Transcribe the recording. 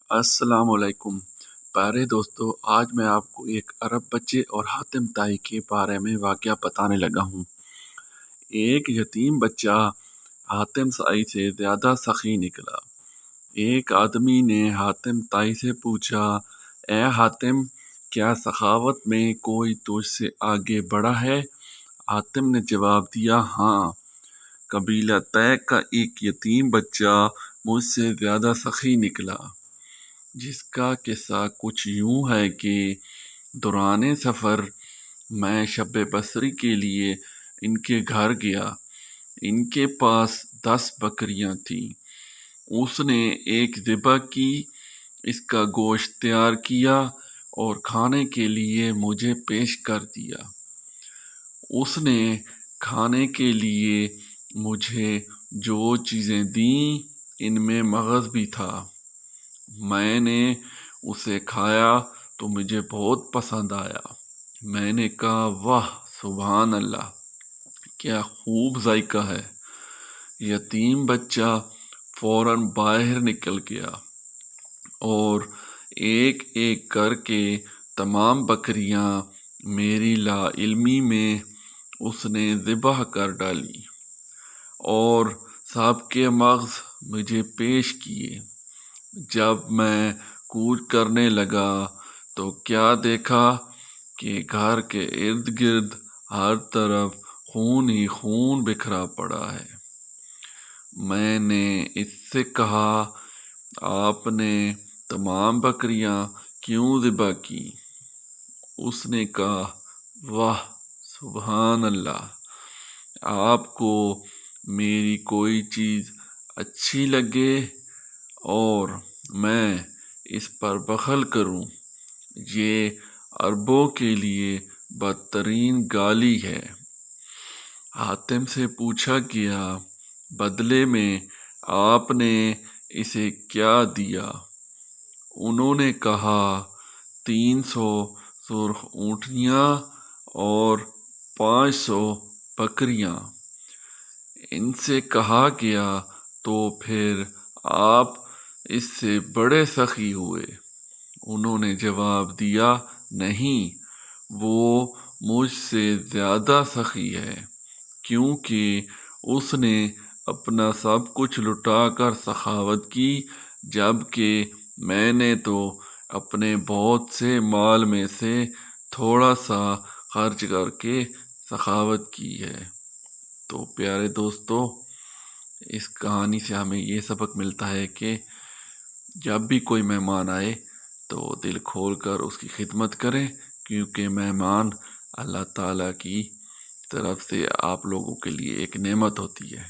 السلام علیکم پیارے دوستو، آج میں آپ کو ایک عرب بچے اور حاتم طائی کے بارے میں واقعہ بتانے لگا ہوں۔ ایک یتیم بچہ حاتم طائی سے زیادہ سخی نکلا۔ ایک آدمی نے حاتم طائی سے پوچھا، اے حاتم، کیا سخاوت میں کوئی تجھ سے آگے بڑھا ہے؟ حاتم نے جواب دیا، ہاں، قبیلہ طے کا ایک یتیم بچہ مجھ سے زیادہ سخی نکلا، جس کا قصہ کچھ یوں ہے کہ دوران سفر میں شب بصری کے لیے ان کے گھر گیا۔ ان کے پاس 10 بکریاں تھیں۔ اس نے ایک ذبح کی، اس کا گوشت تیار کیا اور کھانے کے لیے مجھے پیش کر دیا۔ اس نے کھانے کے لیے مجھے جو چیزیں دیں ان میں مغز بھی تھا۔ میں نے اسے کھایا تو مجھے بہت پسند آیا۔ میں نے کہا، واہ، سبحان اللہ، کیا خوب ذائقہ ہے۔ یتیم بچہ فوراً باہر نکل گیا اور ایک ایک کر کے تمام بکریاں میری لا علمی میں اس نے ذبح کر ڈالی اور سب کے مغز مجھے پیش کیے۔ جب میں کوچ کرنے لگا تو کیا دیکھا کہ گھر کے ارد گرد ہر طرف خون ہی خون بکھرا پڑا ہے۔ میں نے اس سے کہا، آپ نے تمام بکریاں کیوں ذبح کی؟ اس نے کہا، واہ، سبحان اللہ، آپ کو میری کوئی چیز اچھی لگے اور میں اس پر بخل کروں، یہ عربوں کے لیے بدترین گالی ہے۔ حاتم سے پوچھا گیا، بدلے میں آپ نے اسے کیا دیا؟ انہوں نے کہا، 300 سرخ اونٹنیاں اور 500 بکریاں۔ ان سے کہا گیا، تو پھر آپ اس سے بڑے سخی ہوئے؟ انہوں نے جواب دیا، نہیں، وہ مجھ سے زیادہ سخی ہے، کیونکہ اس نے اپنا سب کچھ لٹا کر سخاوت کی، جبکہ میں نے تو اپنے بہت سے مال میں سے تھوڑا سا خرچ کر کے سخاوت کی ہے۔ تو پیارے دوستو، اس کہانی سے ہمیں یہ سبق ملتا ہے کہ جب بھی کوئی مہمان آئے تو دل کھول کر اس کی خدمت کریں، کیونکہ مہمان اللہ تعالیٰ کی طرف سے آپ لوگوں کے لیے ایک نعمت ہوتی ہے۔